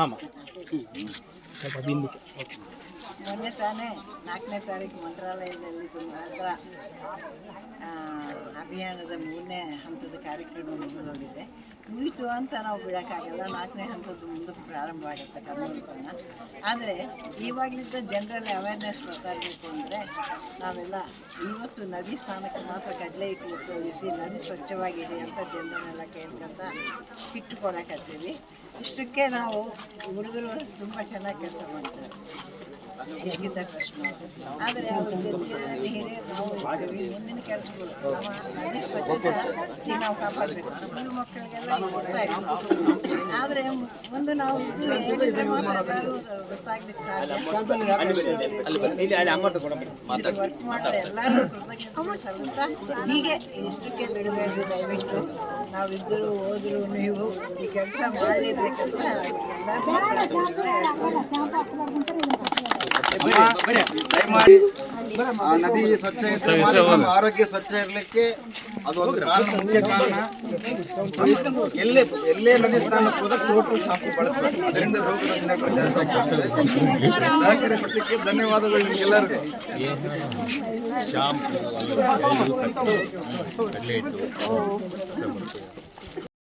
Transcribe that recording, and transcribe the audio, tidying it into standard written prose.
ಆಮಾಂ ಸ್ವಲ್ಪ ಬಿಂದಿಗೆ. ಮೊನ್ನೆ ತಾನೇ 4ನೇ ತಾರೀಕು ಮಂತ್ರಾಲಯದಲ್ಲಿ ತುಂಗಭದ್ರಾ ಅಭಿಯಾನದ 3ನೇ ಹಂತದ ಕಾರ್ಯಕ್ರಮ ಮುಗಿದೋಗಿದೆ. ಮುಗಿತು ಅಂತ ನಾವು ಬಿಡೋಕ್ಕಾಗಲ್ಲ. 4ನೇ ಹಂತದ್ದು ಮುಂದಕ್ಕೆ ಪ್ರಾರಂಭ ಆಗುತ್ತೆ ಕರ್ನಾಟಕನ. ಆದರೆ ಇವಾಗಲಿದ್ದ ಜನರಲ್ಲಿ ಅವೇರ್ನೆಸ್ ಗೊತ್ತಾಗಬೇಕು ಅಂದರೆ ನಾವೆಲ್ಲ ಇವತ್ತು ನದಿ ಸ್ನಾನಕ್ಕೆ ಮಾತ್ರ ಕಡಲೆ ಹಿಟ್ಟು ಉಪಯೋಗಿಸಿ ನದಿ ಸ್ವಚ್ಛವಾಗಿದೆ ಅಂತ ಜನರನ್ನೆಲ್ಲ ಕೇಳ್ಕೊಂತ ಹಿಟ್ಟು ಕೊಡಕತ್ತೀವಿ. ಇಷ್ಟಕ್ಕೆ ನಾವು ಹುಡುಗರು ತುಂಬ ಚೆನ್ನಾಗಿ ಕೆಲಸ ಮಾಡ್ತಾರೆ ಇಷ್ಟಿದ್ದ ಪ್ರಶ್ನೆ. ಆದರೆ ಅವ್ರ ಜೊತೆಯಲ್ಲಿ ಹಿರಿಯರು ನಾವು ಇರ್ತೀವಿ. ಮುಂದಿನ ಕೆಲಸಗಳು ನಮ್ಮ ನದಿ ಸ್ವಚ್ಛತೆ ನಾವು ಕಾಪಾಡಬೇಕು. ಸ್ಕೂಲ್ ಮಕ್ಕಳಿಗೆಲ್ಲ ಕೊಡ್ತಾ ಇರ್ತೀವಿ. ಆದರೆ ಒಂದು ನಾವು ಹೇಳಿದ್ರೆ ಮಾತ್ರ ಎಲ್ಲರೂ ಗೊತ್ತಾಗ್ಲಿಕ್ಕೆ ಸಾಧ್ಯ. ವರ್ಕ್ ಮಾಡ್ತಾ ಎಲ್ಲರೂ ಕೃತಜ್ಞತೆ ಸಲ್ಲಿಸ್ತಾ ಹೀಗೆ ಇಷ್ಟಕ್ಕೆ ಬಿಡಬೇಕು. ದಯವಿಟ್ಟು ನಾವಿದ್ದರೂ ಹೋದ್ರು ನೀವು ಈ ಕೆಲಸ ಮಾಡಲೇಬೇಕಂತ ದಯಮಾಡಿ ನದಿ ಸ್ವಚ್ಛ ಇದ್ದರೆ ಆರೋಗ್ಯ ಸ್ವಚ್ಛ ಇರಲಿಕ್ಕೆ ಅದೊಂದು ಕಾರಣ, ಮುಖ್ಯ ಕಾರಣ. ಎಲ್ಲೇ ನದಿ ಸ್ನಾನಕ್ಕೆ ಹೋದಾಗ ಸೋಪು ಶಾಂಪು ಬಳಸಬೇಕು. ಅದರಿಂದ ರೋಗ ರುಜಿನಗಳು ಜಾಸ್ತಿ ಆಗ್ತದೆ. ಸಹಕರಿಸಲಿಕ್ಕೆ ಧನ್ಯವಾದಗಳು ನಿಮಗೆಲ್ಲರಿಗೂ.